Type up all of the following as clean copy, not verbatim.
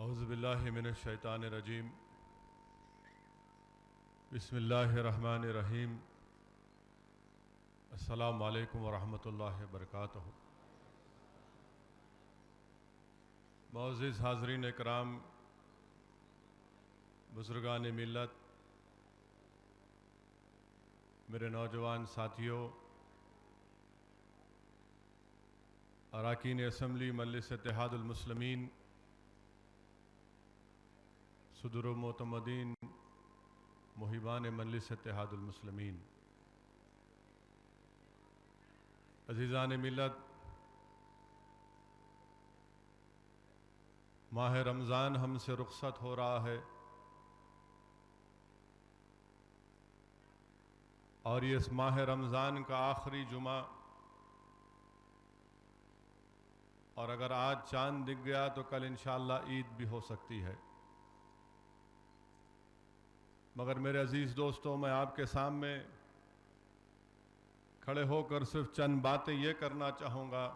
اعوذ باللہ من الشیطان الرجیم بسم اللہ الرحمن الرحیم السلام علیکم ورحمۃ اللہ وبرکاتہ۔ معزز حاضرین اکرام، بزرگان ملت، میرے نوجوان ساتھیوں، اراکین اسمبلی مجلس اتحاد المسلمین، صدور و معتمدین، محبان مجلس اتحاد المسلمین، عزیزان ملت، ماہ رمضان ہم سے رخصت ہو رہا ہے اور یہ اس ماہ رمضان کا آخری جمعہ، اور اگر آج چاند دکھ گیا تو کل انشاءاللہ عید بھی ہو سکتی ہے۔ مگر میرے عزیز دوستوں، میں آپ کے سامنے کھڑے ہو کر صرف چند باتیں یہ کرنا چاہوں گا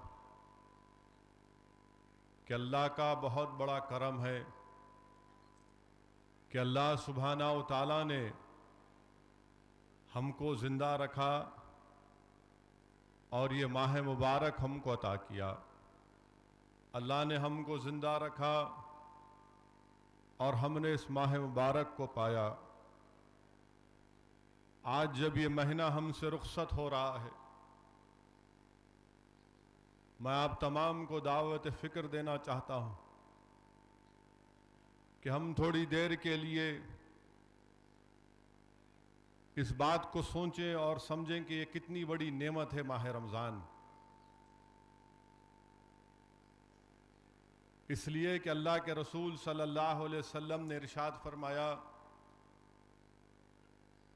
کہ اللہ کا بہت بڑا کرم ہے کہ اللہ سبحانہ و تعالیٰ نے ہم کو زندہ رکھا اور یہ ماہ مبارک ہم کو عطا کیا۔ اللہ نے ہم کو زندہ رکھا اور ہم نے اس ماہ مبارک کو پایا۔ آج جب یہ مہینہ ہم سے رخصت ہو رہا ہے، میں آپ تمام کو دعوت فکر دینا چاہتا ہوں کہ ہم تھوڑی دیر کے لیے اس بات کو سوچیں اور سمجھیں کہ یہ کتنی بڑی نعمت ہے ماہ رمضان۔ اس لیے کہ اللہ کے رسول صلی اللہ علیہ وسلم نے ارشاد فرمایا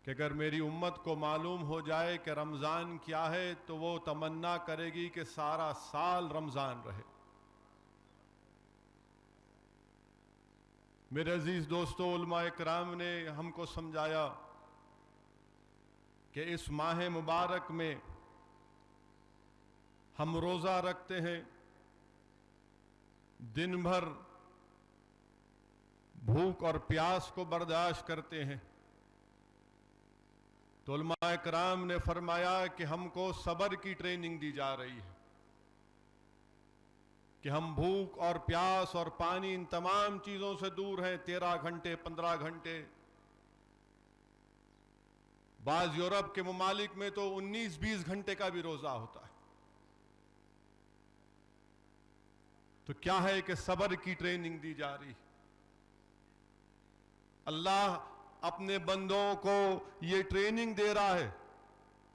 کہ اگر میری امت کو معلوم ہو جائے کہ رمضان کیا ہے تو وہ تمنا کرے گی کہ سارا سال رمضان رہے۔ میرے عزیز دوستو، علماء اکرام نے ہم کو سمجھایا کہ اس ماہ مبارک میں ہم روزہ رکھتے ہیں، دن بھر بھوک اور پیاس کو برداشت کرتے ہیں، تو علماء اکرام نے فرمایا کہ ہم کو صبر کی ٹریننگ دی جا رہی ہے کہ ہم بھوک اور پیاس اور پانی ان تمام چیزوں سے دور ہیں۔ 13 گھنٹے 15 گھنٹے، بعض یورپ کے ممالک میں تو 19-20 گھنٹے کا بھی روزہ ہوتا ہے۔ تو کیا ہے کہ صبر کی ٹریننگ دی جا رہی ہے۔ اللہ اپنے بندوں کو یہ ٹریننگ دے رہا ہے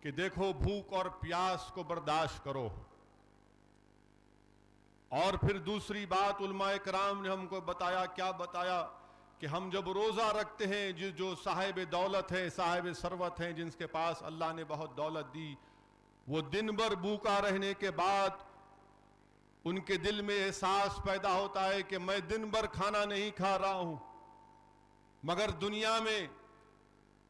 کہ دیکھو بھوک اور پیاس کو برداشت کرو۔ اور پھر دوسری بات علماء کرام نے ہم کو بتایا، کیا بتایا کہ ہم جب روزہ رکھتے ہیں، جو صاحب دولت ہیں، صاحب ثروت ہیں، جن کے پاس اللہ نے بہت دولت دی، وہ دن بھر بھوکا رہنے کے بعد ان کے دل میں احساس پیدا ہوتا ہے کہ میں دن بھر کھانا نہیں کھا رہا ہوں، مگر دنیا میں،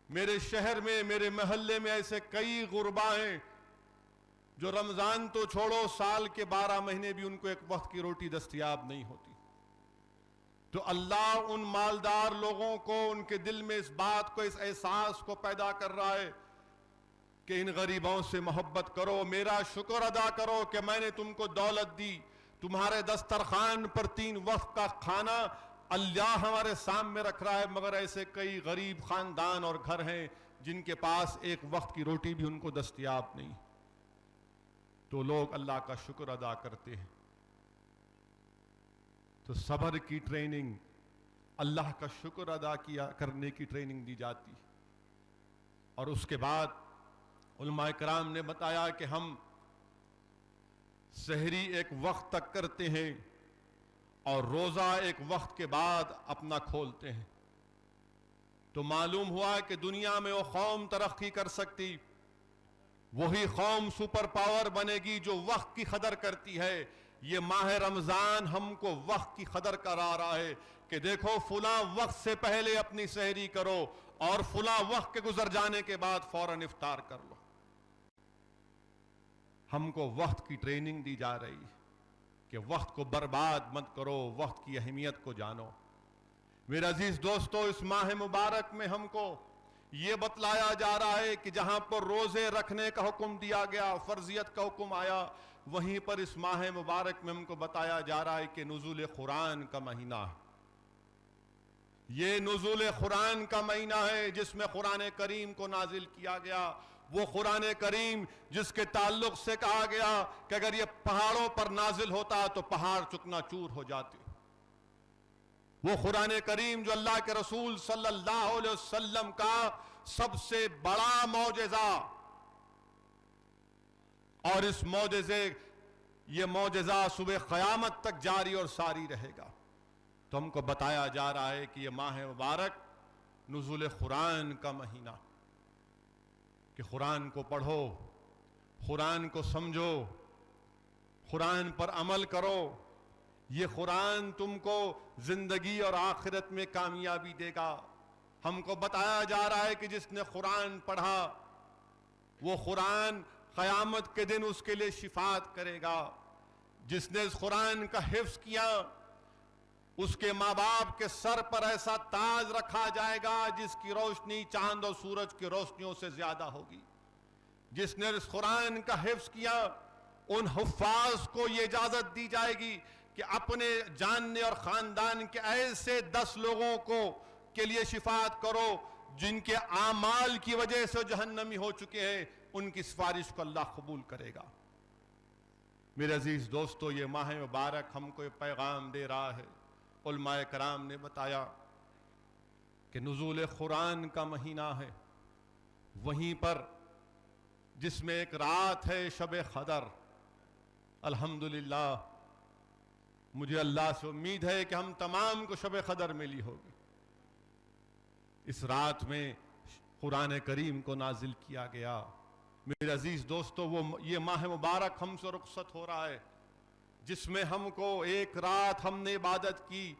میرے شہر میں، میرے محلے میں ایسے کئی غربا ہیں جو رمضان تو چھوڑو، سال کے 12 مہینے بھی ان کو ایک وقت کی روٹی دستیاب نہیں ہوتی۔ تو اللہ ان مالدار لوگوں کو، ان کے دل میں اس بات کو، اس احساس کو پیدا کر رہا ہے کہ ان غریبوں سے محبت کرو، میرا شکر ادا کرو کہ میں نے تم کو دولت دی، تمہارے دسترخوان پر 3 وقت کا کھانا اللہ ہمارے سامنے رکھ رہا ہے، مگر ایسے کئی غریب خاندان اور گھر ہیں جن کے پاس ایک وقت کی روٹی بھی ان کو دستیاب نہیں۔ تو لوگ اللہ کا شکر ادا کرتے ہیں۔ تو صبر کی ٹریننگ، اللہ کا شکر ادا کرنے کی ٹریننگ دی جاتی۔ اور اس کے بعد علماء کرام نے بتایا کہ ہم سحری ایک وقت تک کرتے ہیں اور روزہ ایک وقت کے بعد اپنا کھولتے ہیں۔ تو معلوم ہوا کہ دنیا میں وہ قوم ترقی کر سکتی، وہی قوم سپر پاور بنے گی جو وقت کی قدر کرتی ہے۔ یہ ماہ رمضان ہم کو وقت کی قدر کرا رہا ہے کہ دیکھو فلاں وقت سے پہلے اپنی سحری کرو اور فلاں وقت کے گزر جانے کے بعد فوراً افطار کر لو۔ ہم کو وقت کی ٹریننگ دی جا رہی ہے۔ کہ وقت کو برباد مت کرو، وقت کی اہمیت کو جانو۔ میرے عزیز دوستو، اس ماہ مبارک میں ہم کو یہ بتلایا جا رہا ہے کہ جہاں پر روزے رکھنے کا حکم دیا گیا، فرضیت کا حکم آیا، وہیں پر اس ماہ مبارک میں ہم کو بتایا جا رہا ہے کہ نزول قرآن کا مہینہ ہے۔ یہ نزول قرآن کا مہینہ ہے جس میں قرآن کریم کو نازل کیا گیا۔ وہ قرآن کریم جس کے تعلق سے کہا گیا کہ اگر یہ پہاڑوں پر نازل ہوتا تو پہاڑ چکنا چور ہو جاتے۔ وہ قرآن کریم جو اللہ کے رسول صلی اللہ علیہ وسلم کا سب سے بڑا معجزہ، اور اس یہ معجزہ صبح قیامت تک جاری اور ساری رہے گا۔ تو ہم کو بتایا جا رہا ہے کہ یہ ماہ مبارک نزول قرآن کا مہینہ، کہ قرآن کو پڑھو، قرآن کو سمجھو، قرآن پر عمل کرو۔ یہ قرآن تم کو زندگی اور آخرت میں کامیابی دے گا۔ ہم کو بتایا جا رہا ہے کہ جس نے قرآن پڑھا وہ قرآن قیامت کے دن اس کے لیے شفاعت کرے گا۔ جس نے اس قرآن کا حفظ کیا اس کے ماں باپ کے سر پر ایسا تاج رکھا جائے گا جس کی روشنی چاند اور سورج کی روشنیوں سے زیادہ ہوگی۔ جس نے اس قرآن کا حفظ کیا ان حفاظ کو یہ اجازت دی جائے گی کہ اپنے جاننے اور خاندان کے ایسے 10 لوگوں کے لیے شفاعت کرو جن کے اعمال کی وجہ سے جہنمی ہو چکے ہیں، ان کی سفارش کو اللہ قبول کرے گا۔ میرے عزیز دوستو، یہ ماہ مبارک ہم کو یہ پیغام دے رہا ہے۔ علماء کرام نے بتایا کہ نزول قرآن کا مہینہ ہے، وہیں پر جس میں ایک رات ہے شب قدر۔ الحمدللہ مجھے اللہ سے امید ہے کہ ہم تمام کو شب قدر ملی ہوگی۔ اس رات میں قرآن کریم کو نازل کیا گیا۔ میرے عزیز دوستو، یہ ماہ مبارک ہم سے رخصت ہو رہا ہے جس میں ہم کو ایک رات ہم نے عبادت کی۔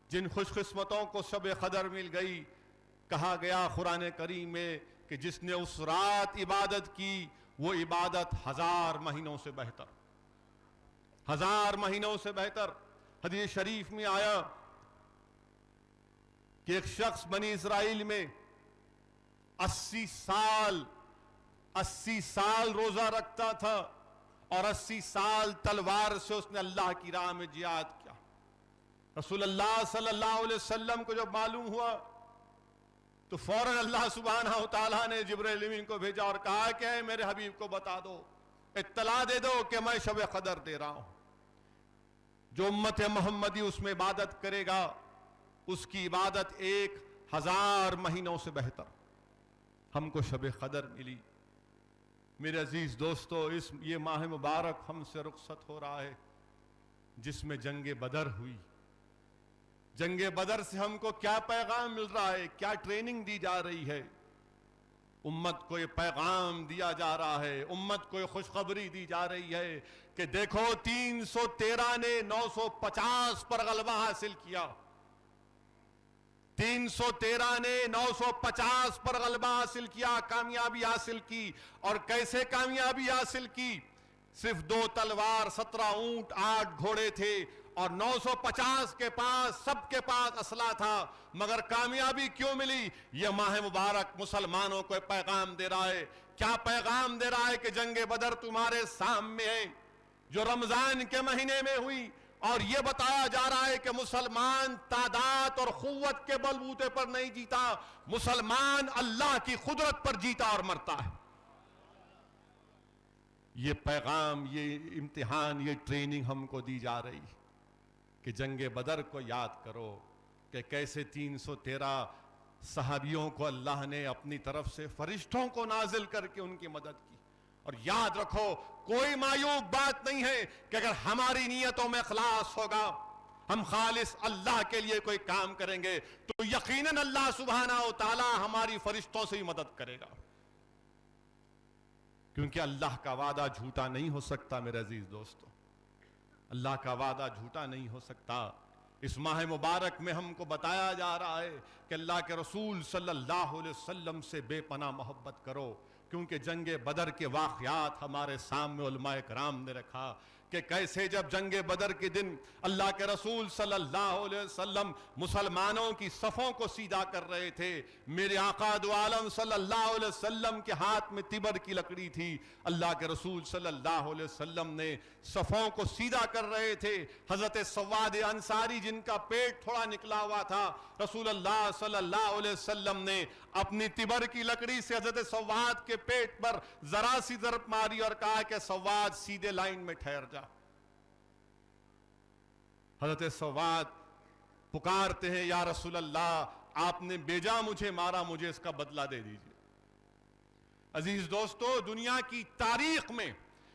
جن خوش قسمتوں کو شب قدر مل گئی، کہا گیا قرآن کریم میں کہ جس نے اس رات عبادت کی وہ عبادت 1000 مہینوں سے بہتر، 1000 مہینوں سے بہتر۔ حدیث شریف میں آیا کہ ایک شخص بنی اسرائیل میں 80 سال روزہ رکھتا تھا اور 80 سال تلوار سے اس نے اللہ کی راہ میں جہاد کیا۔ رسول اللہ صلی اللہ علیہ وسلم کو جب معلوم ہوا تو فوراً اللہ سبحانہ و تعالیٰ نے جبرائیل امین کو بھیجا اور کہا کہ اے میرے حبیب کو بتا دو، اطلاع دے دو کہ میں شب قدر دے رہا ہوں۔ جو امت محمدی اس میں عبادت کرے گا اس کی عبادت 1000 مہینوں سے بہتر۔ ہم کو شب قدر ملی۔ میرے عزیز دوستو، یہ ماہ مبارک ہم سے رخصت ہو رہا ہے جس میں جنگ بدر ہوئی۔ جنگ بدر سے ہم کو کیا پیغام مل رہا ہے، کیا ٹریننگ دی جا رہی ہے؟ امت کو یہ پیغام دیا جا رہا ہے، امت کو یہ خوشخبری دی جا رہی ہے کہ دیکھو 313 نے 950 پر غلبہ حاصل کیا۔ 313 نے 950 پر غلبہ حاصل کیا، کامیابی حاصل کی۔ اور کیسے کامیابی حاصل کی؟ صرف 2 تلوار، 17 اونٹ، 8 گھوڑے تھے اور 950 کے پاس، سب کے پاس اسلحہ تھا۔ مگر کامیابی کیوں ملی؟ یہ ماہ مبارک مسلمانوں کو پیغام دے رہا ہے۔ کیا پیغام دے رہا ہے؟ کہ جنگ بدر تمہارے سامنے ہے جو رمضان کے مہینے میں ہوئی، اور یہ بتایا جا رہا ہے کہ مسلمان تعداد اور قوت کے بلبوتے پر نہیں جیتا، مسلمان اللہ کی قدرت پر جیتا اور مرتا ہے۔ یہ پیغام، یہ امتحان، یہ ٹریننگ ہم کو دی جا رہی کہ جنگ بدر کو یاد کرو کہ کیسے 313 صحابیوں کو اللہ نے اپنی طرف سے فرشتوں کو نازل کر کے ان کی مدد کی۔ اور یاد رکھو، کوئی معیوب بات نہیں ہے کہ اگر ہماری نیتوں میں اخلاص ہوگا، ہم خالص اللہ کے لیے کوئی کام کریں گے تو یقیناً اللہ سبحانہ و تعالی ہماری فرشتوں سے ہی مدد کرے گا، کیونکہ اللہ کا وعدہ جھوٹا نہیں ہو سکتا۔ میرے عزیز دوستو، اللہ کا وعدہ جھوٹا نہیں ہو سکتا۔ اس ماہ مبارک میں ہم کو بتایا جا رہا ہے کہ اللہ کے رسول صلی اللہ علیہ وسلم سے بے پناہ محبت کرو، کیونکہ جنگ بدر کے واقعات ہمارے سامنے علماء کرام نے رکھا کہ کہ کیسے جب جنگ بدر کے دن اللہ کے رسول صلی اللہ علیہ وسلم مسلمانوں کی صفوں کو سیدھا کر رہے تھے، میرے آقا دو عالم صلی اللہ علیہ وسلم کے ہاتھ میں تبر کی لکڑی تھی، اللہ کے رسول صلی اللہ علیہ وسلم نے صفوں کو سیدھا کر رہے تھے۔ حضرت سواد انصاری جن کا پیٹ تھوڑا نکلا ہوا تھا، رسول اللہ صلی اللہ علیہ وسلم نے اپنی تبر کی لکڑی سے حضرت سواد کے پیٹ پر ذرا سی ضرب ماری اور کہا کہ سواد سیدھے لائن میں ٹھہر جا۔ حضرت سواد پکارتے ہیں یا رسول اللہ آپ نے بیجا مجھے مارا، مجھے اس کا بدلہ دے دیجئے۔ عزیز دوستو، دنیا کی تاریخ میں،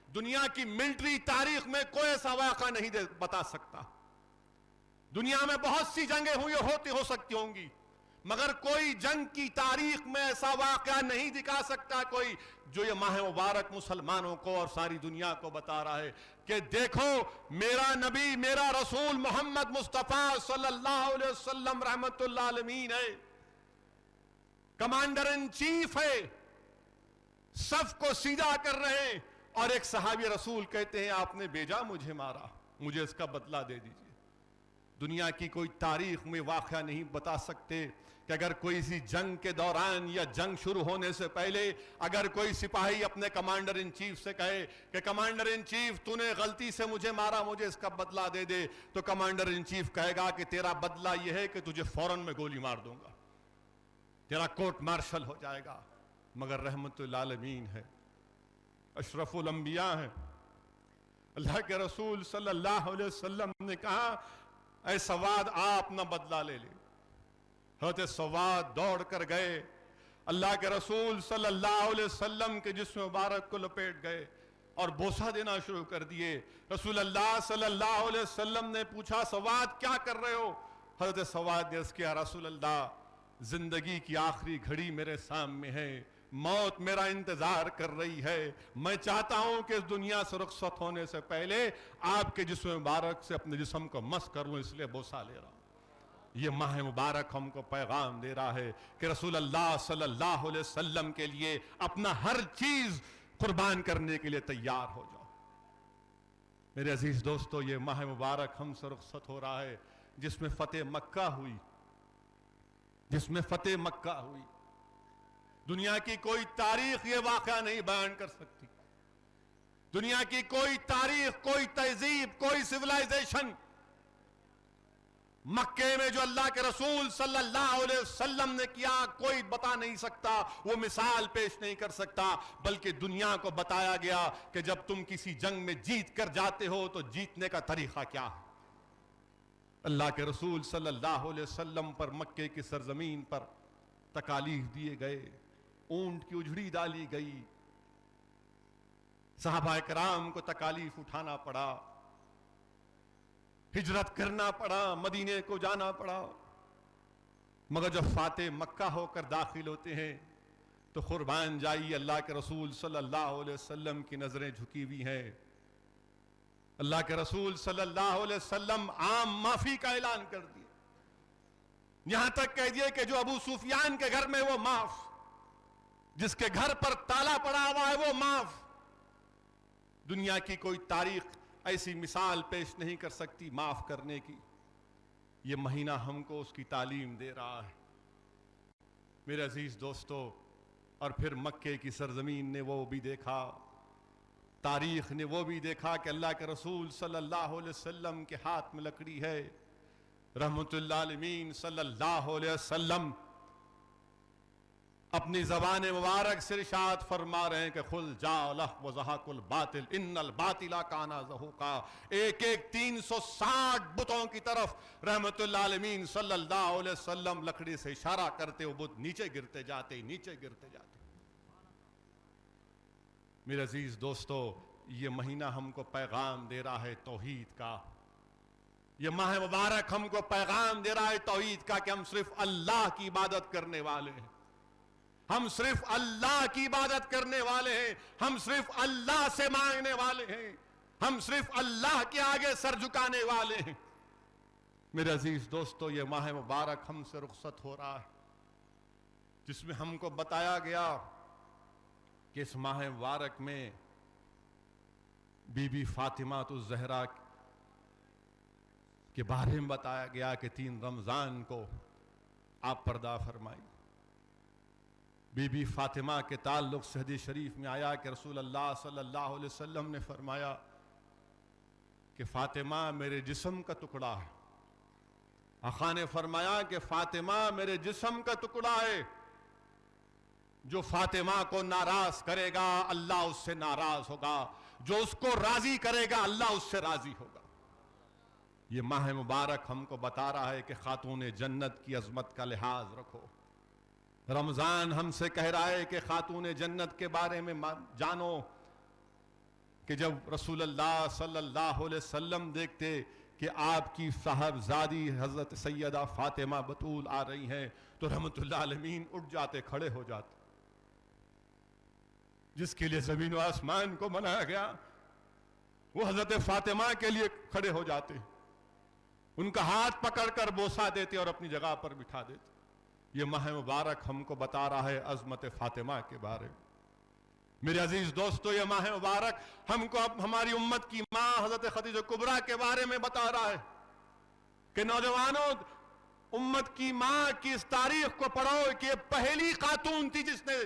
دنیا کی ملٹری تاریخ میں کوئی ایسا واقعہ نہیں بتا سکتا۔ دنیا میں بہت سی جنگیں ہو سکتی ہوں گی، مگر کوئی جنگ کی تاریخ میں ایسا واقعہ نہیں دکھا سکتا کوئی جو یہ ماہ مبارک مسلمانوں کو اور ساری دنیا کو بتا رہا ہے کہ دیکھو میرا نبی، میرا رسول محمد مصطفیٰ صلی اللہ علیہ وسلم رحمت اللہ عالمین ہے، کمانڈر ان چیف ہے، صف کو سیدھا کر رہے ہیں، اور ایک صحابی رسول کہتے ہیں آپ نے بیجا مجھے مارا، مجھے اس کا بدلہ دے دیجئے۔ دنیا کی کوئی تاریخ میں واقعہ نہیں بتا سکتے کہ اگر کوئی اسی جنگ کے دوران یا جنگ شروع ہونے سے پہلے اگر کوئی سپاہی اپنے کمانڈر ان چیف سے کہے کہ کمانڈر ان چیف تو نے غلطی سے مجھے مارا، مجھے اس کا بدلہ دے دے، تو کمانڈر ان چیف کہے گا کہ تیرا بدلہ یہ ہے کہ تجھے فوراً میں گولی مار دوں گا، تیرا کورٹ مارشل ہو جائے گا۔ مگر رحمت للعالمین ہے، اشرف الانبیاء ہیں، اللہ کے رسول صلی اللہ علیہ وسلم نے کہا اے سواد آپ نہ بدلہ لے لیں۔ حضرت سواد دوڑ کر گئے، اللہ کے رسول صلی اللہ علیہ وسلم کے جسم مبارک کو لپیٹ گئے اور بوسہ دینا شروع کر دیے۔ رسول اللہ صلی اللہ علیہ وسلم نے پوچھا سواد کیا کر رہے ہو؟ حضرت سواد نے عرض کیا رسول اللہ زندگی کی آخری گھڑی میرے سامنے ہے، موت میرا انتظار کر رہی ہے، میں چاہتا ہوں کہ اس دنیا سے رخصت ہونے سے پہلے آپ کے جسم مبارک سے اپنے جسم کو مس کر لوں، اس لیے بوسہ لے رہا ہوں۔ یہ ماہ مبارک ہم کو پیغام دے رہا ہے کہ رسول اللہ صلی اللہ علیہ وسلم کے لیے اپنا ہر چیز قربان کرنے کے لیے تیار ہو جاؤ۔ میرے عزیز دوستو، یہ ماہ مبارک ہم سے رخصت ہو رہا ہے جس میں فتح مکہ ہوئی، جس میں فتح مکہ ہوئی۔ دنیا کی کوئی تاریخ یہ واقعہ نہیں بیان کر سکتی، دنیا کی کوئی تاریخ، کوئی تہذیب، کوئی سیولائزیشن مکے میں جو اللہ کے رسول صلی اللہ علیہ وسلم نے کیا کوئی بتا نہیں سکتا، وہ مثال پیش نہیں کر سکتا، بلکہ دنیا کو بتایا گیا کہ جب تم کسی جنگ میں جیت کر جاتے ہو تو جیتنے کا طریقہ کیا ہے۔ اللہ کے رسول صلی اللہ علیہ وسلم پر مکے کی سرزمین پر تکالیف دیے گئے، اونٹ کی اجڑی ڈالی گئی، صحابہ کرام کو تکالیف اٹھانا پڑا، ہجرت کرنا پڑا، مدینے کو جانا پڑا، مگر جب فاتح مکہ ہو کر داخل ہوتے ہیں تو قربان جائیے اللہ کے رسول صلی اللہ علیہ وسلم کی نظریں جھکی ہوئی ہیں۔ اللہ کے رسول صلی اللہ علیہ وسلم عام معافی کا اعلان کر دیے، یہاں تک کہہ دیے کہ جو ابو سفیان کے گھر میں وہ معاف، جس کے گھر پر تالا پڑا ہوا ہے وہ معاف۔ دنیا کی کوئی تاریخ ایسی مثال پیش نہیں کر سکتی معاف کرنے کی۔ یہ مہینہ ہم کو اس کی تعلیم دے رہا ہے میرے عزیز دوستو۔ اور پھر مکے کی سرزمین نے وہ بھی دیکھا، تاریخ نے وہ بھی دیکھا کہ اللہ کے رسول صلی اللہ علیہ وسلم کے ہاتھ میں لکڑی ہے، رحمت اللہ علیہ صلی اللہ علیہ وسلم اپنی زبان مبارک سے ارشاد فرما رہے ہیں کہ خل جاء الحق وزہق الباطل ان الباطل کان زہوقا۔ ایک 360 بتوں کی طرف رحمت اللہ علیہ صلی اللہ علیہ وسلم لکڑی سے اشارہ کرتے وہ بت نیچے گرتے جاتے، نیچے گرتے جاتے۔ میرے عزیز دوستو، یہ مہینہ ہم کو پیغام دے رہا ہے توحید کا، یہ ماہ مبارک ہم کو پیغام دے رہا ہے توحید کا کہ ہم صرف اللہ کی عبادت کرنے والے ہیں، ہم صرف اللہ کی عبادت کرنے والے ہیں، ہم صرف اللہ سے مانگنے والے ہیں، ہم صرف اللہ کے آگے سر جھکانے والے ہیں۔ میرے عزیز دوستو، یہ ماہ مبارک ہم سے رخصت ہو رہا ہے جس میں ہم کو بتایا گیا کہ اس ماہ مبارک میں بی بی فاطمہ الزہرا کے بارے میں بتایا گیا کہ 3 رمضان کو آپ پردہ فرمائی. بی بی فاطمہ کے تعلق سے حدیث شریف میں آیا کہ رسول اللہ صلی اللہ علیہ وسلم نے فرمایا کہ فاطمہ میرے جسم کا ٹکڑا ہے. آقا نے فرمایا کہ فاطمہ میرے جسم کا ٹکڑا ہے، جو فاطمہ کو ناراض کرے گا اللہ اس سے ناراض ہوگا، جو اس کو راضی کرے گا اللہ اس سے راضی ہوگا. یہ ماہ مبارک ہم کو بتا رہا ہے کہ خاتون جنت کی عظمت کا لحاظ رکھو. رمضان ہم سے کہہ رہا ہے کہ خاتون جنت کے بارے میں جانو کہ جب رسول اللہ صلی اللہ علیہ وسلم دیکھتے کہ آپ کی صاحبزادی حضرت سیدہ فاطمہ بتول آ رہی ہیں تو رحمت اللہ عالمین اٹھ جاتے، کھڑے ہو جاتے. جس کے لیے زمین و آسمان کو بنایا گیا وہ حضرت فاطمہ کے لیے کھڑے ہو جاتے، ان کا ہاتھ پکڑ کر بوسہ دیتے اور اپنی جگہ پر بٹھا دیتے. یہ ماہ مبارک ہم کو بتا رہا ہے عظمت فاطمہ کے بارے میں. میرے عزیز دوستو، یہ ماہ مبارک ہم کو ہماری امت کی ماں حضرت خدیجہ کبریٰ کے بارے میں بتا رہا ہے کہ نوجوانوں، امت کی ماں کی اس تاریخ کو پڑھو کہ یہ پہلی خاتون تھی جس نے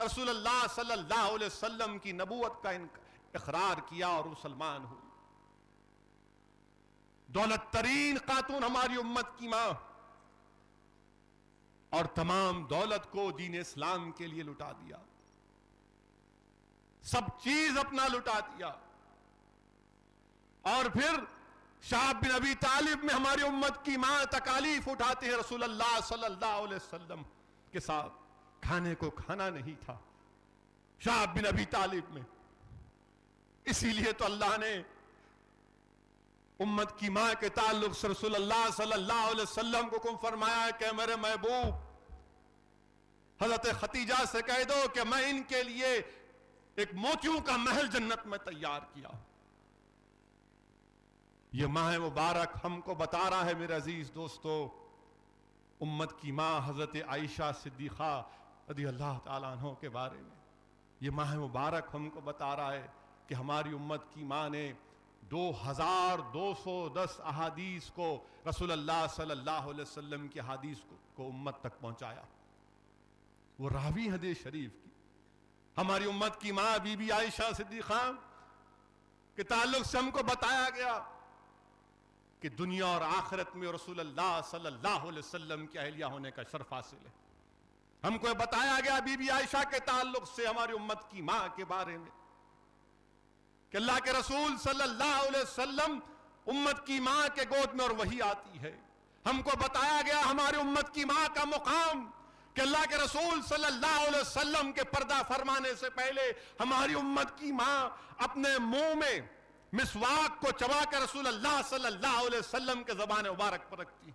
رسول اللہ صلی اللہ علیہ وسلم کی نبوت کا اقرار کیا اور مسلمان ہوئی. دولت ترین خاتون ہماری امت کی ماں، اور تمام دولت کو دین اسلام کے لیے لٹا دیا، سب چیز اپنا لٹا دیا. اور پھر شعب بن ابی طالب میں ہماری امت کی ماں تکالیف اٹھاتے ہیں رسول اللہ صلی اللہ علیہ وسلم کے ساتھ. کھانے کو کھانا نہیں تھا شعب بن ابی طالب میں، اسی لیے تو اللہ نے امت کی ماں کے تعلق سے رسول اللہ صلی اللہ علیہ وسلم کو حکم فرمایا ہے کہ میرے محبوب حضرت خدیجہ سے کہہ دو کہ میں ان کے لیے ایک موتیوں کا محل جنت میں تیار کیا. یہ ماہ مبارک ہم کو بتا رہا ہے میرے عزیز دوستو امت کی ماں حضرت عائشہ صدیقہ رضی اللہ تعالیٰ عنہ کے بارے میں. یہ ماہ مبارک ہم کو بتا رہا ہے کہ ہماری امت کی ماں نے 2210 احادیث کو رسول اللہ صلی اللہ علیہ وسلم کی حدیث کو امت تک پہنچایا. وہ راوی حدیث شریف کی ہماری امت کی ماں بی بی عائشہ صدیقہ کے تعلق سے ہم کو بتایا گیا کہ دنیا اور آخرت میں رسول اللہ صلی اللہ علیہ وسلم کی اہلیہ ہونے کا شرف حاصل ہے. ہم کو بتایا گیا بی بی عائشہ کے تعلق سے ہماری امت کی ماں کے بارے میں کہ اللہ کے رسول صلی اللہ علیہ وسلم امت کی ماں کے گود میں اور وہی آتی ہے. ہم کو بتایا گیا ہماری امت کی ماں کا مقام کہ اللہ کے رسول صلی اللہ علیہ وسلم کے پردہ فرمانے سے پہلے ہماری امت کی ماں اپنے منہ میں مسواک کو چبا کر رسول اللہ صلی اللہ علیہ وسلم کے زبان مبارک پر رکھتی.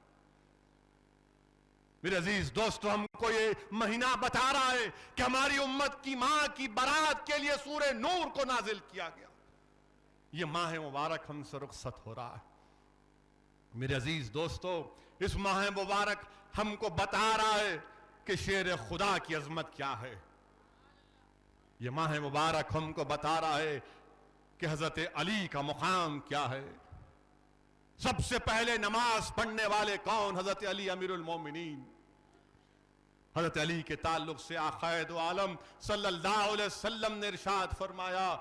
میرے عزیز دوستو ہم کو یہ مہینہ بتا رہا ہے کہ ہماری امت کی ماں کی برات کے لیے سورہ نور کو نازل کیا گیا. یہ ماہ مبارک ہم سے رخصت ہو رہا ہے. میرے عزیز دوستو اس ماہ مبارک ہم کو بتا رہا ہے کہ شیر خدا کی عظمت کیا ہے. یہ ماہ مبارک ہم کو بتا رہا ہے کہ حضرت علی کا مقام کیا ہے. سب سے پہلے نماز پڑھنے والے کون؟ حضرت علی امیر المومنین. حضرت علی کے تعلق سے آقا دو عالم صلی اللہ علیہ وسلم نے ارشاد فرمایا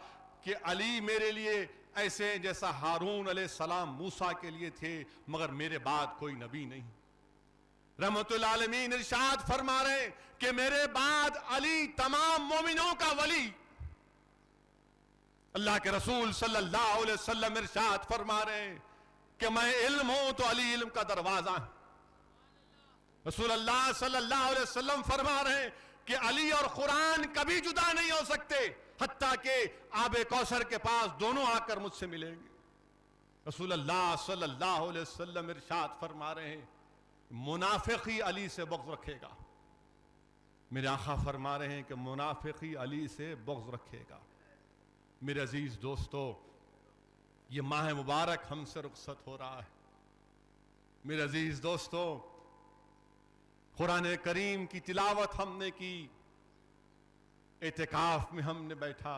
کہ علی میرے لیے ایسے جیسا ہارون علیہ السلام موسیٰ کے لیے تھے، مگر میرے بعد کوئی نبی نہیں. رحمت العالمین ارشاد فرما رہے کہ میرے بعد علی تمام مومنوں کا ولی. اللہ کے رسول صلی اللہ علیہ وسلم ارشاد فرما رہے کہ میں علم ہوں تو علی علم کا دروازہ ہے. رسول اللہ صلی اللہ علیہ وسلم فرما رہے کہ علی اور قرآن کبھی جدا نہیں ہو سکتے حتیٰ کہ آب کوثر کے پاس دونوں آ کر مجھ سے ملیں گے. رسول اللہ صلی اللہ علیہ وسلم ارشاد فرما رہے ہیں منافقی علی سے بغض رکھے گا. میرے آقا فرما رہے ہیں کہ منافقی علی سے بغض رکھے گا. میرے عزیز دوستو یہ ماہ مبارک ہم سے رخصت ہو رہا ہے. میرے عزیز دوستو قرآن کریم کی تلاوت ہم نے کی، اعتکاف میں ہم نے بیٹھا،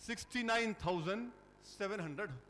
69,700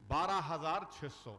12,600।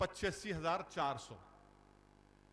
85,400।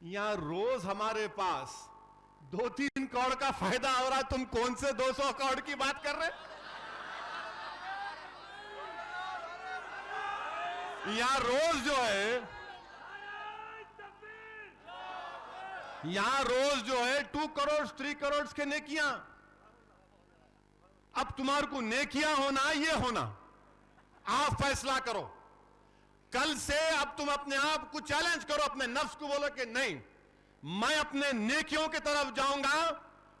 یہاں روز ہمارے پاس 2-3 کروڑ کا فائدہ ہو رہا ہے, تم کون سے 200 کروڑ کی بات کر رہے؟ یہاں روز جو ہے, یہاں روز جو ہے 2 کروڑ 3 کروڑ کے نیکیاں. اب تمہارے کو نیکیاں ہونا یہ ہونا, آپ فیصلہ کرو. کل سے اب تم اپنے آپ کو چیلنج کرو, اپنے نفس کو بولو کہ نہیں, میں اپنے نیکیوں کی طرف جاؤں گا,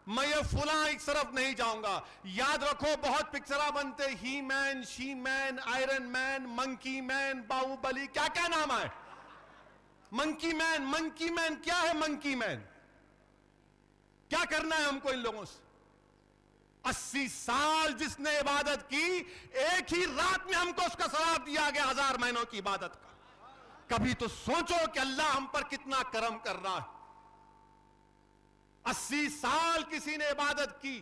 میں یہ فلاں ایک طرف نہیں جاؤں گا. یاد رکھو بہت پکچرہ بنتے, ہی مین, شی مین, آئرن مین, منکی مین, باہوبلی, کیا کیا نام ہے. منکی مین, منکی مین کیا ہے؟ منکی مین کیا کرنا ہے ہم کو ان لوگوں سے؟ 80 سال جس نے عبادت کی, ایک ہی رات میں ہم کو اس کا ثواب دیا گیا 1000 مہینوں کی عبادت کا. کبھی تو سوچو کہ اللہ ہم پر کتنا کرم کر رہا ہے. 80 سال کسی نے عبادت کی,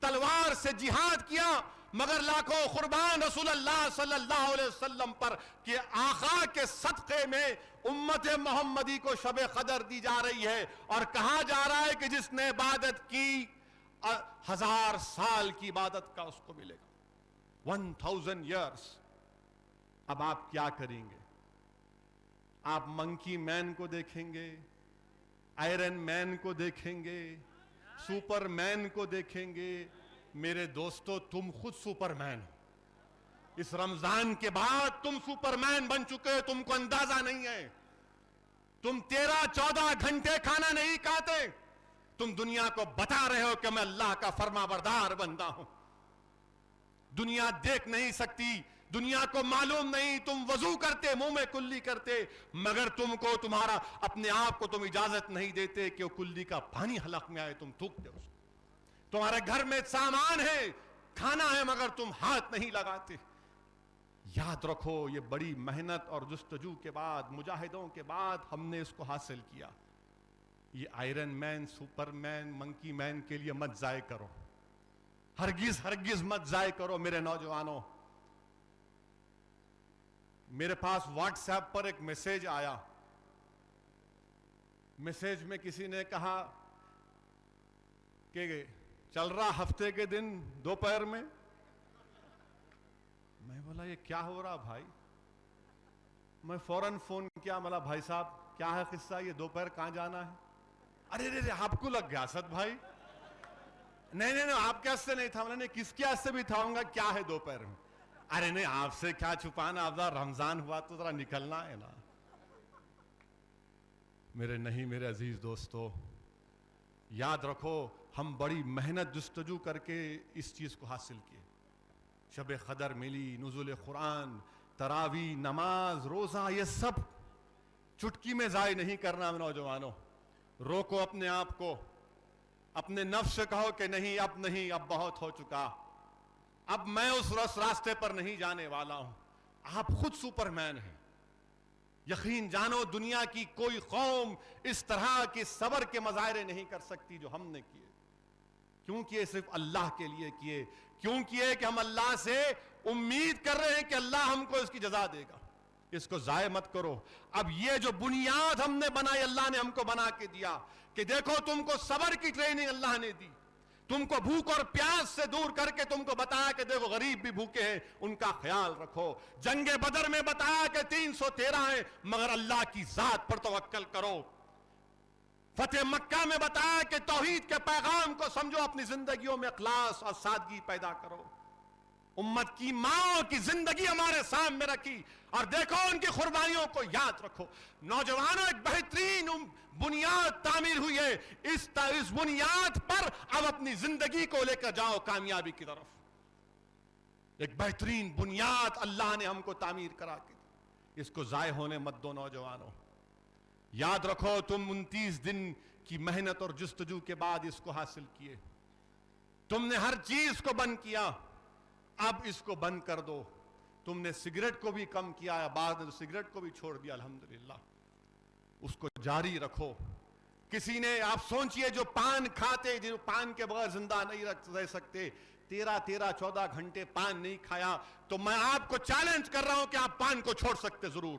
تلوار سے جہاد کیا, مگر لاکھوں قربان رسول اللہ صلی اللہ علیہ وسلم پر کہ آقا کے صدقے میں امت محمدی کو شب قدر دی جا رہی ہے, اور کہا جا رہا ہے کہ جس نے عبادت کی 1000 سال کی عبادت کا اس کو ملے گا, 1000 years. اب آپ کیا کریں گے؟ آپ منکی مین کو دیکھیں گے, آئرن مین کو دیکھیں گے, سپر مین کو دیکھیں گے؟ میرے دوستو, تم خود سپر مین ہو. اس رمضان کے بعد تم سپر مین بن چکے, تم کو اندازہ نہیں ہے. تم 13-14 گھنٹے کھانا نہیں کھاتے, تم دنیا کو بتا رہے ہو کہ میں اللہ کا فرما بردار بندہ ہوں. دنیا دیکھ نہیں سکتی, دنیا کو معلوم نہیں, تم وضو کرتے, منہ میں کلی کرتے, مگر تم کو تمہارا اپنے آپ کو تم اجازت نہیں دیتے کہ وہ کلی کا پانی حلق میں آئے, تم تھوکتے اس کو. تمہارے گھر میں سامان ہے, کھانا ہے, مگر تم ہاتھ نہیں لگاتے. یاد رکھو, یہ بڑی محنت اور جستجو کے بعد, مجاہدوں کے بعد ہم نے اس کو حاصل کیا. یہ آئرن مین, سپر مین, منکی مین کے لیے مت ضائع کرو, ہرگز ہرگز مت ضائع کرو. میرے نوجوانوں, میرے پاس واٹس ایپ پر ایک میسیج آیا. میسیج میں کسی نے کہا کہ چل رہا ہفتے کے دن دوپہر میں. میں بولا یہ کیا ہو رہا بھائی؟ میں فوراً فون کیا, بولا بھائی صاحب کیا ہے قصہ, یہ دوپہر کہاں جانا ہے؟ ارے رے آپ کو لگ گیا اسد بھائی. نہیں نہیں آپ کے ہاتھ سے نہیں تھا. میں نے کس کے ہاتھ سے بھی تھاؤں گا, کیا ہے دوپہر میں؟ ارے نہیں آپ سے کیا چھپانا, اب رمضان ہوا تو ذرا نکلنا ہے نا. میرے نہیں, میرے عزیز دوستو, یاد رکھو ہم بڑی محنت جستجو کر کے اس چیز کو حاصل کیے. شب قدر ملی, نزول قرآن, تراویح, نماز, روزہ, یہ سب چٹکی میں ضائع نہیں کرنا. نوجوانوں, روکو اپنے آپ کو, اپنے نفس سے کہو کہ نہیں, اب نہیں, اب بہت ہو چکا, اب میں اس راستے پر نہیں جانے والا ہوں. آپ خود سپر مین ہیں. یقین جانو دنیا کی کوئی قوم اس طرح کے صبر کے مظاہرے نہیں کر سکتی جو ہم نے کیے. کیوں کیے؟ صرف اللہ کے لیے کیے. کیوں کیے؟ کہ ہم اللہ سے امید کر رہے ہیں کہ اللہ ہم کو اس کی جزا دے گا. اس کو ضائع مت کرو. اب یہ جو بنیاد ہم نے بنائی, اللہ نے ہم کو بنا کے دیا کہ دیکھو تم کو صبر کی ٹریننگ اللہ نے دی, تم کو بھوک اور پیاس سے دور کر کے تم کو بتایا کہ دیکھو غریب بھی بھوکے ہیں, ان کا خیال رکھو. جنگ بدر میں بتایا کہ 313 ہیں, مگر اللہ کی ذات پر توکل کرو. فتح مکہ میں بتایا کہ توحید کے پیغام کو سمجھو, اپنی زندگیوں میں اخلاص اور سادگی پیدا کرو. امت کی ماں کی زندگی ہمارے سامنے رکھی, اور دیکھو ان کی قربانیوں کو یاد رکھو. نوجوانوں, ایک بہترین بنیاد تعمیر ہوئی ہے, اس بنیاد پر اب اپنی زندگی کو لے کر جاؤ کامیابی کی طرف. ایک بہترین بنیاد اللہ نے ہم کو تعمیر کرا کے دی, اس کو ضائع ہونے مت دو. نوجوانوں, یاد رکھو تم 29 دن کی محنت اور جستجو کے بعد اس کو حاصل کیے. تم نے ہر چیز کو بند کیا, اب اس کو بند کر دو. تم نے سگریٹ کو بھی کم کیا ہے, بعد نے سگریٹ کو بھی چھوڑ دیا, الحمدللہ. اس کو جاری رکھو. کسی نے, آپ سوچئے جو پان کھاتے, جو پان کے بغیر زندہ نہیں رہ سکتے, 13-14 گھنٹے پان نہیں کھایا, تو میں آپ کو چیلنج کر رہا ہوں کہ آپ پان کو چھوڑ سکتے ضرور.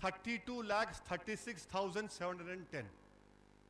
32,36,710,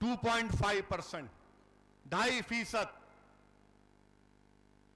2.5%, 2.5%।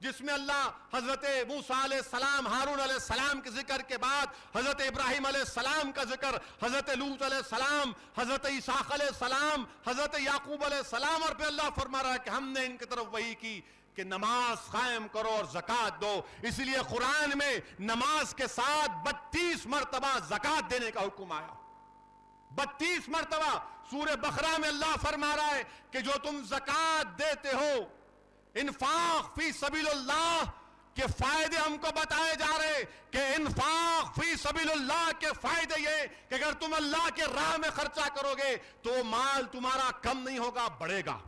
جس میں اللہ حضرت موسیٰ علیہ السلام، ہارون علیہ السلام کے ذکر کے بعد حضرت ابراہیم علیہ السلام کا ذکر، حضرت لوط علیہ السلام، حضرت اسحاق علیہ السلام، حضرت یعقوب علیہ السلام، اور پھر اللہ فرما رہا ہے کہ ہم نے ان کی طرف وحی کی کہ نماز قائم کرو اور زکوٰۃ دو۔ اس لیے قرآن میں نماز کے ساتھ 32 مرتبہ زکوٰۃ دینے کا حکم آیا، 32 مرتبہ۔ سورہ بقرہ میں اللہ فرما رہا ہے کہ جو تم زکوٰۃ دیتے ہو، انفاق فی سبیل اللہ کے فائدے ہم کو بتائے جا رہے کہ انفاق فی سبیل اللہ کے فائدے یہ کہ اگر تم اللہ کے راہ میں خرچہ کرو گے تو مال تمہارا کم نہیں ہوگا، بڑھے گا۔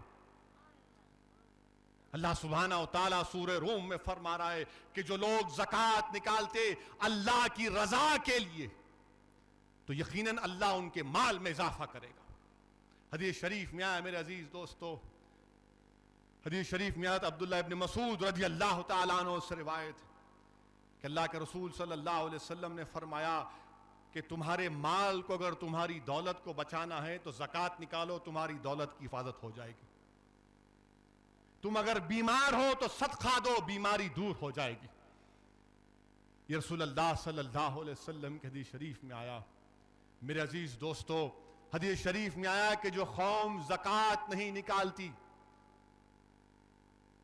اللہ سبحانہ و تعالیٰ سورہ روم میں فرما رہا ہے کہ جو لوگ زکوٰۃ نکالتے اللہ کی رضا کے لیے تو یقیناً اللہ ان کے مال میں اضافہ کرے گا۔ حدیث شریف میں آیا میرے عزیز دوستو، حدیث شریف میں آیا عبداللہ ابن مسعود رضی اللہ تعالیٰ عنہ سے روایت کہ اللہ کے رسول صلی اللہ علیہ وسلم نے فرمایا کہ تمہارے مال کو اگر تمہاری دولت کو بچانا ہے تو زکوٰۃ نکالو، تمہاری دولت کی حفاظت ہو جائے گی۔ تم اگر بیمار ہو تو صدقہ دو، بیماری دور ہو جائے گی۔ یہ رسول اللہ صلی اللہ علیہ وسلم کی حدیث شریف میں آیا۔ میرے عزیز دوستو، حدیث شریف میں آیا کہ جو قوم زکوٰۃ نہیں نکالتی،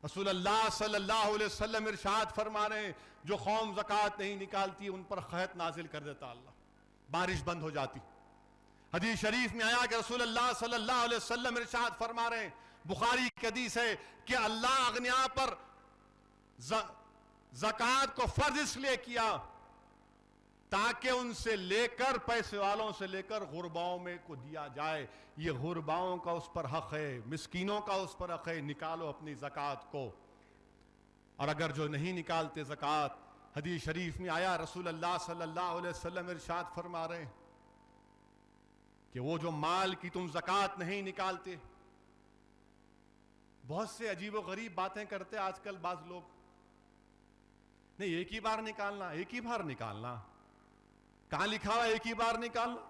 رسول اللہ صلی اللہ علیہ وسلم ارشاد فرما رہے ہیں جو قوم زکوٰۃ نہیں نکالتی ان پر قحط نازل کر دیتا اللہ، بارش بند ہو جاتی۔ حدیث شریف میں آیا کہ رسول اللہ صلی اللہ علیہ وسلم ارشاد فرما رہے ہیں، بخاری کی حدیث ہے کہ اللہ اغنیاء پر زکوٰۃ کو فرض اس لیے کیا تاکہ ان سے لے کر، پیسے والوں سے لے کر غرباؤں میں کو دیا جائے۔ یہ غرباؤں کا اس پر حق ہے، مسکینوں کا اس پر حق ہے، نکالو اپنی زکوٰۃ کو۔ اور اگر جو نہیں نکالتے زکوٰۃ، حدیث شریف میں آیا رسول اللہ صلی اللہ علیہ وسلم ارشاد فرما رہے ہیں کہ وہ جو مال کی تم زکوٰۃ نہیں نکالتے، بہت سے عجیب و غریب باتیں کرتے آج کل بعض لوگ، نہیں ایک ہی بار نکالنا، ایک ہی بار نکالنا، کہاں لکھا ہوا ایک ہی بار نکالنا؟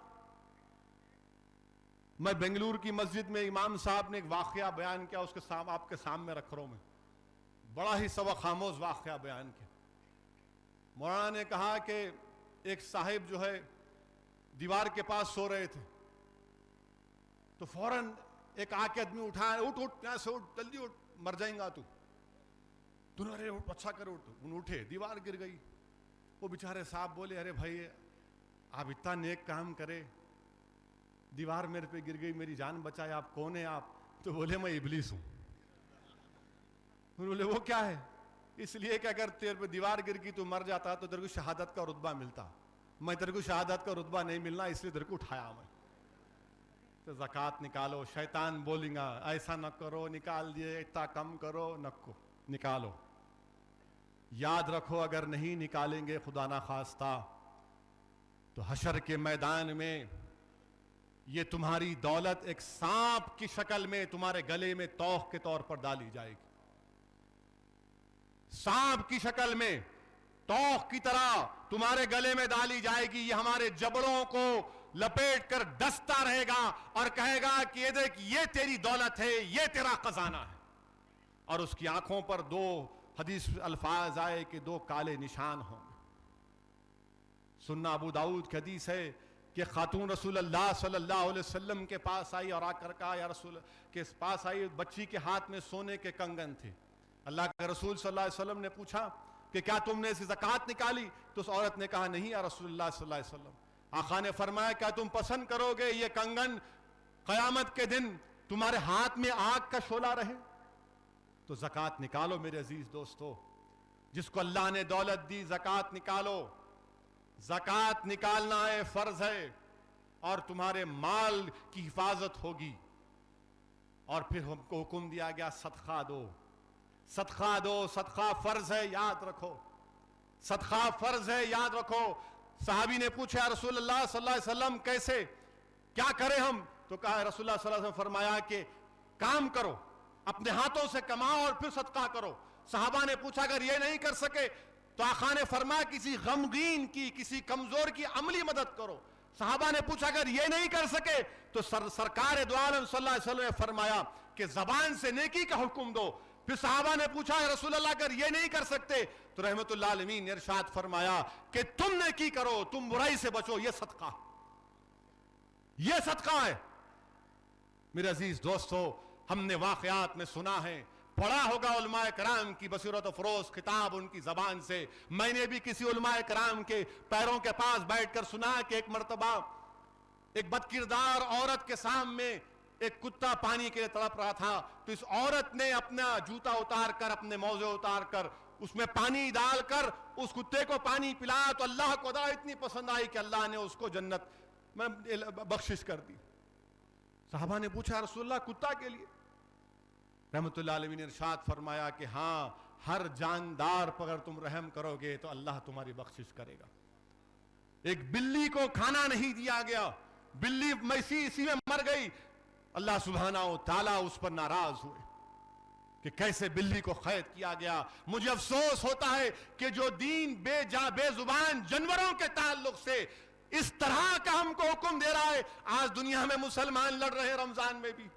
میں بنگلور کی مسجد میں امام صاحب نے ایک واقعہ بیان کیا، اس کے سامنے آپ کے سامنے رکھ رہا ہوں میں، بڑا ہی سبق آموز واقعہ بیان کیا۔ مولانا نے کہا کہ ایک صاحب جو ہے دیوار کے پاس سو رہے تھے، تو فوراً ایک آ کے آدمی اٹھایا، اٹھ یہاں سے اٹھ، جلدی اٹھ، مر جائیں گا تو ارے اچھا کرو، اٹھے، دیوار گر گئی۔ وہ بیچارے صاحب بولے ارے بھائی آپ اتنا نیک کام کرے، دیوار میرے پہ گر گئی، میری جان بچائے، آپ کون ہیں آپ؟ تو بولے میں ابلیس ہوں۔ بولے وہ کیا ہے؟ اس لیے کہ اگر تیرے پہ دیوار گر گئی تو مر جاتا تو تیرے کو شہادت کا رتبہ ملتا، میں تیرے کو شہادت کا رتبہ نہیں ملنا، اس لیے تیرے کو اٹھایا میں۔ تو زکوٰۃ نکالو۔ شیطان بولیں گا ایسا نہ کرو، نکال دیے، اتنا کم کرو، نکالو۔ یاد رکھو اگر نہیں نکالیں گے خدا نہ خواستہ تو حشر کے میدان میں یہ تمہاری دولت ایک سانپ کی شکل میں تمہارے گلے میں توق کے طور پر ڈالی جائے گی، سانپ کی شکل میں توق کی طرح تمہارے گلے میں ڈالی جائے گی۔ یہ ہمارے جبڑوں کو لپیٹ کر ڈستا رہے گا اور کہے گا کہ یہ دیکھ، یہ تیری دولت ہے، یہ تیرا خزانہ ہے۔ اور اس کی آنکھوں پر دو حدیث الفاظ آئے کہ دو کالے نشان ہوں گے۔ سننا ابو داؤد کی حدیث ہے کہ خاتون رسول اللہ صلی اللہ علیہ وسلم کے پاس آئی اور آ کر کہا یا رسول کے پاس آئی، بچی کے ہاتھ میں سونے کے کنگن تھے۔ اللہ کے رسول صلی اللہ علیہ وسلم نے پوچھا کہ کیا تم نے اس زکوٰۃ نکالی؟ تو اس عورت نے کہا نہیں یا رسول اللہ صلی اللہ علیہ وسلم۔ آقا نے فرمایا کیا تم پسند کرو گے یہ کنگن قیامت کے دن تمہارے ہاتھ میں آگ کا شعلہ رہے؟ تو زکوٰۃ نکالو میرے عزیز دوستو، جس کو اللہ نے دولت دی زکوٰۃ نکالو۔ زکوٰۃ نکالنا ہے، فرض ہے، اور تمہارے مال کی حفاظت ہوگی۔ اور پھر ہم کو حکم دیا گیا صدقہ دو، صدقہ دو، صدقہ فرض ہے، یاد رکھو، صدقہ فرض ہے، یاد رکھو۔ صحابی نے پوچھا یا رسول اللہ صلی اللہ علیہ وسلم کیسے، کیا کریں ہم؟ تو کہا رسول اللہ صلی اللہ علیہ وسلم فرمایا کہ کام کرو، اپنے ہاتھوں سے کماؤ اور پھر صدقہ کرو۔ صحابہ نے پوچھا اگر یہ نہیں کر سکے تو آقا نے فرمایا کسی غمگین کی، کسی کمزور کی عملی مدد کرو۔ صحابہ نے پوچھا اگر یہ نہیں کر سکے تو سرکار دو عالم صلی اللہ علیہ وسلم نے فرمایا کہ زبان سے نیکی کا حکم دو، پھر صحابہ نے پوچھا یا رسول اللہ اگر یہ نہیں کر سکتے تو رحمت اللہ علیہ نے ارشاد فرمایا کہ تم نے کی کرو، تم برائی سے بچو، یہ صدقہ، یہ صدقہ ہے۔ میرے عزیز دوستو، ہم نے واقعات میں سنا ہے، پڑھا ہوگا علماء کرام کی بصیرت و فروز کتاب ان کی زبان سے، میں نے بھی کسی علماء کرام کے پیروں کے پاس بیٹھ کر سنا کہ ایک مرتبہ ایک بد کردار عورت کے سامنے ایک کتا پانی کے لیے تڑپ رہا تھا، تو اس عورت نے اپنا جوتا اتار کر، اپنے موزے اتار کر، اس میں پانی ڈال کر اس کتے کو پانی پلایا، تو اللہ کو دا اتنی پسند آئی کہ اللہ نے اس کو جنت میں بخشش کر دی۔ صحابہ نے پوچھا رسول اللہ کتا کے لیے؟ رحمت اللہ علیہ نے ارشاد فرمایا کہ ہاں، ہر جاندار پر اگر تم رحم کرو گے تو اللہ تمہاری بخشش کرے گا۔ ایک بلی کو کھانا نہیں دیا گیا، بلی اسی میں مر گئی، اللہ سبحانہ و تعالیٰ اس پر ناراض ہوئے کہ کیسے بلی کو قید کیا گیا۔ مجھے افسوس ہوتا ہے کہ جو دین بے زبان جانوروں کے تعلق سے اس طرح کا ہم کو حکم دے رہا ہے، آج دنیا میں مسلمان لڑ رہے ہیں رمضان میں بھی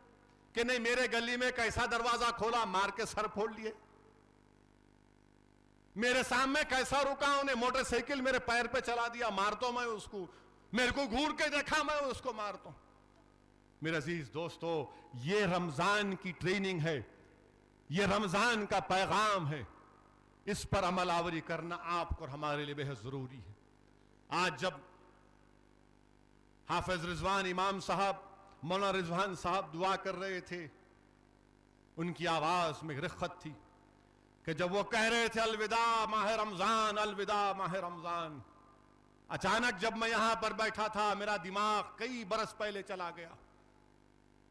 کہ نہیں میرے گلی میں کیسا دروازہ کھولا، مار کے سر پھوڑ لیے، میرے سامنے کیسا رکا، انہیں موٹر سائیکل میرے پیر پہ چلا دیا، مارتا ہوں میں اس کو، میرے کو گھور کے دیکھا میں اس کو مارتا ہوں۔ میرے عزیز دوستو، یہ رمضان کی ٹریننگ ہے، یہ رمضان کا پیغام ہے، اس پر عمل آوری کرنا آپ کو اور ہمارے لیے بہت ضروری ہے۔ آج جب حافظ رضوان امام صاحب، مولانا رضوان صاحب دعا کر رہے تھے، ان کی آواز میں رقت تھی کہ جب وہ کہہ رہے تھے الوداع ماہ رمضان، الوداع ماہ رمضان، اچانک جب میں یہاں پر بیٹھا تھا میرا دماغ کئی برس پہلے چلا گیا،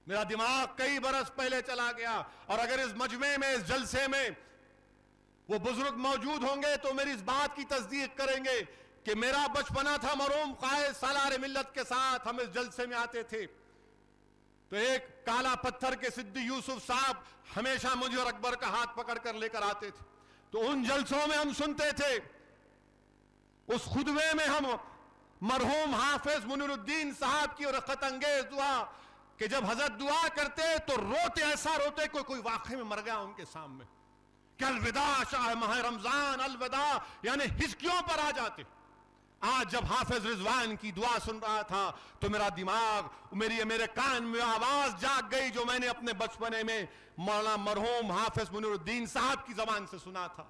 میرا دماغ کئی برس پہلے چلا گیا۔ اور اگر اس مجمع میں، اس جلسے میں وہ بزرگ موجود ہوں گے تو میری اس بات کی تصدیق کریں گے کہ میرا بچپنا تھا مرحوم قائد سالار ملت کے ساتھ، ہم اس جلسے میں آتے تھے تو ایک کالا پتھر کے صدی یوسف صاحب ہمیشہ مجھے اور اکبر کا ہاتھ پکڑ کر لے کر آتے تھے، تو ان جلسوں میں ہم سنتے تھے، اس خطبے میں ہم مرحوم حافظ منیر الدین صاحب کی رقت انگیز دعا کہ جب حضرت دعا کرتے تو روتے، ایسا روتے کوئی واقعے میں مر گیا ان کے سامنے کہ الوداع شاہ ماہ رمضان، الوداع، یعنی ہچکیوں پر آ جاتے۔ آج جب حافظ رضوان کی دعا سن رہا تھا تو میرا دماغ، میرے کان میں آواز جاگ گئی جو میں نے اپنے بچپنے میں مولانا مرحوم حافظ منیر الدین صاحب کی زبان سے سنا تھا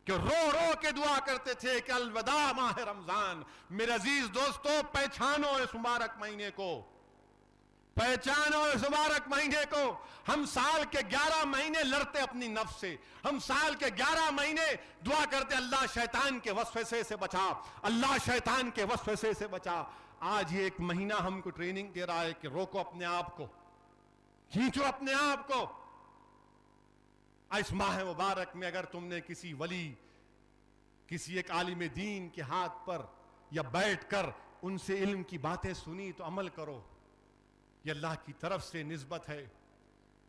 کہ رو رو کے دعا کرتے تھے کہ الوداع ماہ رمضان۔ میرے عزیز دوستو، پہچانو اس مبارک مہینے کو، پہچانو اس مبارک مہینے کو۔ ہم سال کے 11 مہینے لڑتے اپنی نفس سے، ہم سال کے 11 مہینے دعا کرتے اللہ شیطان کے وسوسے سے بچا، اللہ شیطان کے وسوسے سے بچا۔ آج یہ ایک مہینہ ہم کو ٹریننگ دے رہا ہے کہ روکو اپنے آپ کو، کھینچو اپنے آپ کو۔ اس ماہ مبارک میں اگر تم نے کسی ولی، کسی ایک عالم دین کے ہاتھ پر یا بیٹھ کر ان سے علم کی باتیں سنی تو عمل کرو، یہ اللہ کی طرف سے نسبت ہے۔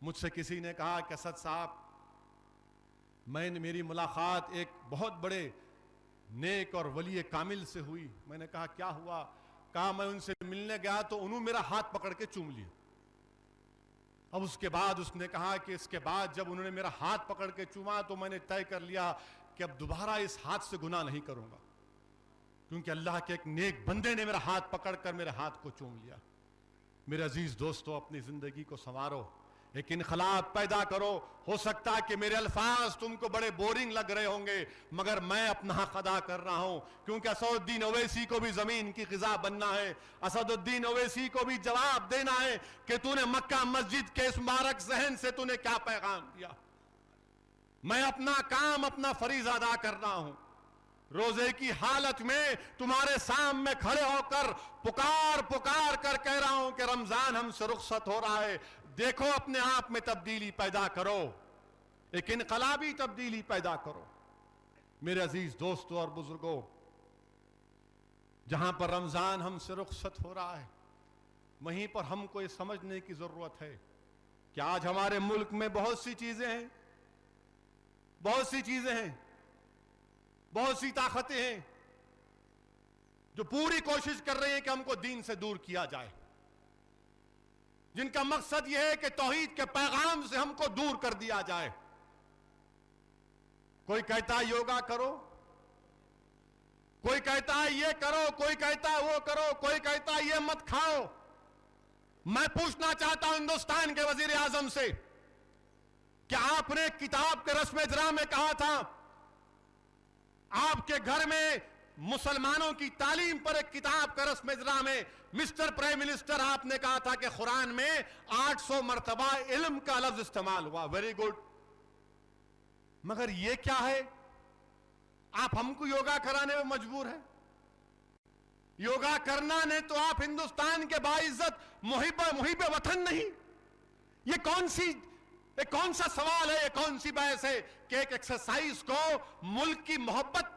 مجھ سے کسی نے کہا کہ اسد صاحب، میری ملاقات ایک بہت بڑے نیک اور ولی کامل سے ہوئی۔ میں نے کہا کیا ہوا؟ کہا میں ان سے ملنے گیا تو انہوں میرا ہاتھ پکڑ کے چوم لیا۔ اب اس کے بعد اس نے کہا کہ اس کے بعد جب انہوں نے میرا ہاتھ پکڑ کے چوما تو میں نے طے کر لیا کہ اب دوبارہ اس ہاتھ سے گناہ نہیں کروں گا، کیونکہ اللہ کے ایک نیک بندے نے میرا ہاتھ پکڑ کر میرے ہاتھ کو چوم لیا۔ میرے عزیز دوستو، اپنی زندگی کو سنوارو، ایک انقلاب پیدا کرو۔ ہو سکتا ہے کہ میرے الفاظ تم کو بڑے بورنگ لگ رہے ہوں گے، مگر میں اپنا حق ادا کر رہا ہوں، کیونکہ اسد الدین اویسی کو بھی زمین کی غذا بننا ہے۔ اسد الدین اویسی کو بھی جواب دینا ہے کہ تو نے مکہ مسجد کے اس مبارک ذہن سے تو نے کیا پیغام دیا۔ میں اپنا کام، اپنا فریضہ ادا کر رہا ہوں۔ روزے کی حالت میں تمہارے سامنے کھڑے ہو کر پکار کر کہہ رہا ہوں کہ رمضان ہم سے رخصت ہو رہا ہے، دیکھو اپنے آپ میں تبدیلی پیدا کرو، ایک انقلابی تبدیلی پیدا کرو۔ میرے عزیز دوستو اور بزرگوں، جہاں پر رمضان ہم سے رخصت ہو رہا ہے، وہیں پر ہم کو یہ سمجھنے کی ضرورت ہے کہ آج ہمارے ملک میں بہت سی چیزیں ہیں، بہت سی طاقتیں ہیں جو پوری کوشش کر رہی ہیں کہ ہم کو دین سے دور کیا جائے۔ جن کا مقصد یہ ہے کہ توحید کے پیغام سے ہم کو دور کر دیا جائے. کوئی کہتا ہے یوگا کرو, کوئی کہتا ہے یہ کرو, کوئی کہتا ہے وہ کرو, کوئی کہتا ہے یہ مت کھاؤ. میں پوچھنا چاہتا ہوں ہندوستان کے وزیر اعظم سے کہ آپ نے کتاب کے رسم اجرا میں کہا تھا, آپ کے گھر میں مسلمانوں کی تعلیم پر ایک کتاب کا رسم اجرا میں مسٹر پرائم منسٹر آپ نے کہا تھا کہ قرآن میں 800 مرتبہ علم کا لفظ استعمال ہوا. Very good. مگر یہ کیا ہے, آپ ہم کو یوگا کرانے میں مجبور ہیں. یوگا کرنا نہیں تو آپ ہندوستان کے باعزت محب وطن نہیں. یہ کون سا سوال ہے, یہ کون سی بحث ہے کہ ایک ایکسرسائز کو ملک کی محبت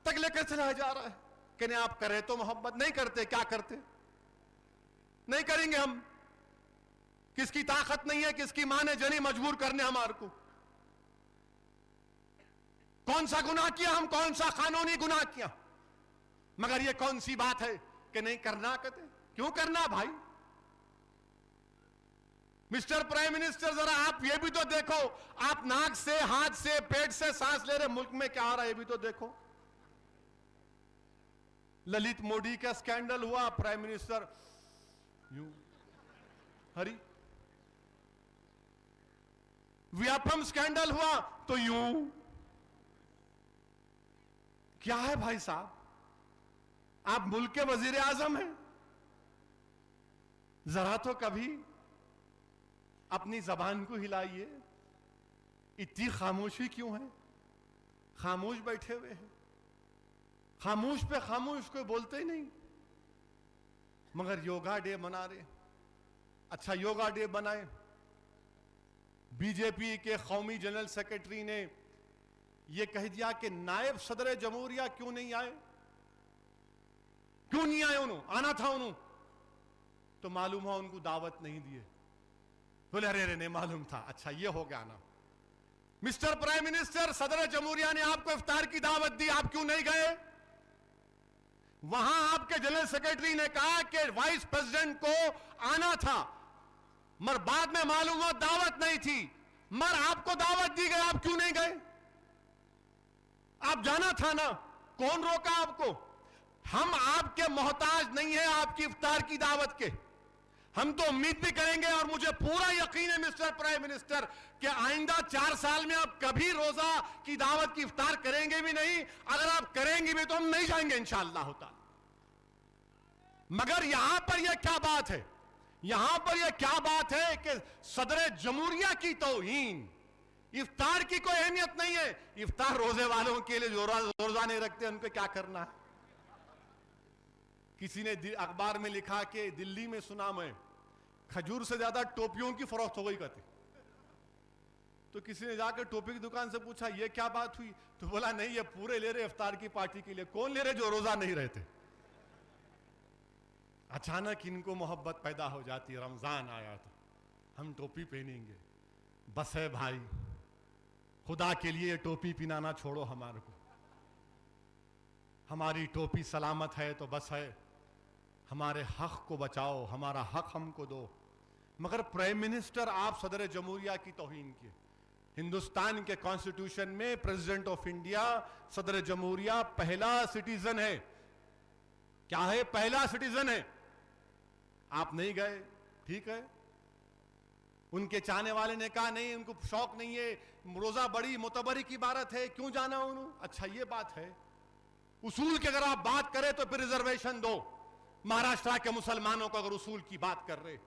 تک لے کر چلا جا رہا ہے کہ نہیں آپ کریں تو محبت, نہیں کرتے کیا کرتے, نہیں کریں گے ہم. کس کی طاقت نہیں ہے, کس کی ماں نے جنی مجبور کرنے ہمارے کو. کون سا گناہ کیا ہم, کون سا قانونی گناہ کیا, مگر یہ کون سی بات ہے کہ نہیں کرنا کہتے. کیوں کرنا بھائی؟ مسٹر پرائم منسٹر ذرا آپ یہ بھی تو دیکھو, آپ ناک سے, ہاتھ سے, پیٹ سے سانس لے رہے, ملک میں کیا آ رہا ہے یہ بھی تو دیکھو. للت موڈی کا سکینڈل ہوا, پرائم منسٹر یوں ہری. ویاپم سکینڈل ہوا تو یوں. کیا ہے بھائی صاحب, آپ ملک کے وزیر اعظم ہیں, ذرا تو کبھی اپنی زبان کو ہلائیے. اتنی خاموشی کیوں ہے, خاموش بیٹھے ہوئے ہیں, خاموش پہ خاموش کوئی بولتے ہی نہیں. مگر یوگا ڈے منا رہے. اچھا یوگا ڈے بنائے. بی جے پی کے قومی جنرل سیکرٹری نے یہ کہہ دیا کہ نائب صدر جمہوریہ کیوں نہیں آئے, کیوں نہیں آئے, انہوں آنا تھا انہوں. تو معلوم ہوا ان کو دعوت نہیں دیے. بولے ارے نہیں معلوم تھا, اچھا یہ ہو گیا نا. مسٹر پرائم منسٹر, صدر جمہوریہ نے آپ کو افطار کی دعوت دی, آپ کیوں نہیں گئے؟ وہاں آپ کے جنرل سیکرٹری نے کہا کہ وائس پریزیڈنٹ کو آنا تھا, مگر بعد میں معلوم ہوا دعوت نہیں تھی. مگر آپ کو دعوت دی گئی, آپ کیوں نہیں گئے؟ آپ جانا تھا نا, کون روکا آپ کو؟ ہم آپ کے محتاج نہیں ہیں آپ کی افطار کی دعوت کے. ہم تو امید بھی کریں گے, اور مجھے پورا یقین ہے مسٹر پرائم منسٹر کہ آئندہ 4 سال میں آپ کبھی روزہ کی دعوت کی افطار کریں گے بھی نہیں. اگر آپ کریں گے بھی تو ہم نہیں جائیں گے انشاءاللہ تعالی. مگر یہاں پر یہ کیا بات ہے, یہاں پر یہ کیا بات ہے کہ صدر جمہوریہ کی توہین. افطار کی کوئی اہمیت نہیں ہے. افطار روزے والوں کے لیے جو روزہ نہیں رکھتے ان کو کیا کرنا ہے. کسی نے اخبار میں لکھا کہ دلی میں سنا میں کھجور سے زیادہ ٹوپیوں کی فروخت ہو گئی کہتے. تو کسی نے جا کے ٹوپی کی دکان سے پوچھا یہ کیا بات ہوئی, تو بولا نہیں یہ پورے لے رہے افطار کی پارٹی کے لیے. کون لے رہے؟ جو روزہ نہیں رہتے. اچانک ان کو محبت پیدا ہو جاتی ہے, رمضان آیا تو ہم ٹوپی پہنیں گے. بس ہے بھائی, خدا کے لیے ٹوپی پہنانا چھوڑو ہمارے کو. ہماری ٹوپی سلامت ہے تو بس ہے, ہمارے حق کو بچاؤ, ہمارا حق ہم کو دو. مگر پرائم منسٹر آپ صدر جمہوریہ کی توہین کی. ہندوستان کے کانسٹیٹیوشن میں پریزیڈنٹ آف انڈیا صدر جمہوریہ پہلا سٹیزن ہے. کیا ہے؟ پہلا سٹیزن ہے. آپ نہیں گئے, ٹھیک ہے. ان کے چاہنے والے نے کہا نہیں ان کو شوق نہیں ہے, روزہ بڑی معتبری کی بات ہے, کیوں جانا انہوں. اچھا یہ بات ہے. اصول کی اگر آپ بات کریں تو پھر ریزرویشن دو. مہاراشٹرا کے مسلمانوں کو اگر اصول کی بات کر رہے,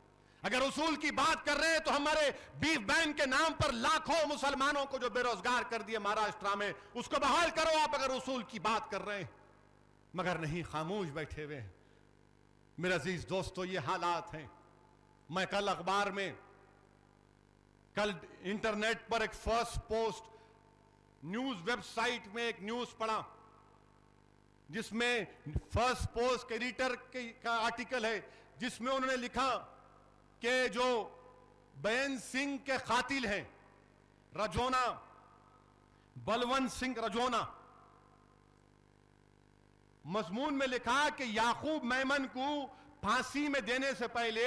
اگر اصول کی بات کر رہے ہیں تو ہمارے بیف بینک کے نام پر لاکھوں مسلمانوں کو جو بے روزگار کر دیے مہاراشٹرا میں, اس کو بحال کرو آپ اگر اصول کی بات کر رہے ہیں. مگر نہیں, خاموش بیٹھے ہوئے ہیں. میرے عزیز دوستو یہ حالات ہیں. میں کل اخبار میں, کل انٹرنیٹ پر ایک Firstpost news website میں ایک نیوز پڑھا جس میں فرسٹ پوسٹ کے ایڈیٹر کا آرٹیکل ہے جس میں انہوں نے لکھا کہ جو بیان سنگھ کے قاتل ہیں رجونا, بلونت سنگھ رجونا, مضمون میں لکھا کہ یعقوب میمن کو پھانسی میں دینے سے پہلے